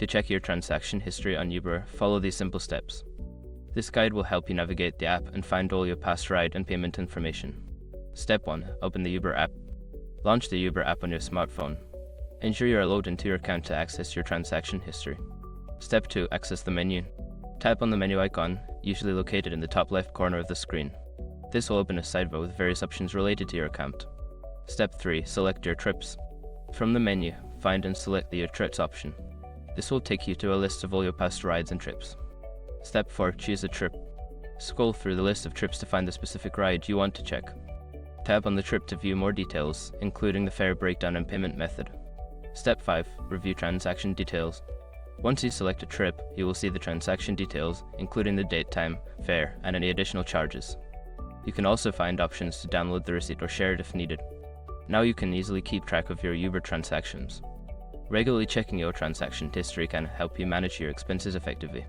To check your transaction history on Uber, follow these simple steps. This guide will help you navigate the app and find all your past ride and payment information. Step 1. Open the Uber app. Launch the Uber app on your smartphone. Ensure you are logged into your account to access your transaction history. Step 2. Access the menu. Tap on the menu icon, usually located in the top left corner of the screen. This will open a sidebar with various options related to your account. Step 3. Select your trips. From the menu, find and select the Your Trips option. This will take you to a list of all your past rides and trips. Step 4. Choose a trip. Scroll through the list of trips to find the specific ride you want to check. Tap on the trip to view more details, including the fare breakdown and payment method. Step 5. Review transaction details. Once you select a trip, you will see the transaction details, including the date, time, fare, and any additional charges. You can also find options to download the receipt or share it if needed. Now you can easily keep track of your Uber transactions. Regularly checking your transaction history can help you manage your expenses effectively.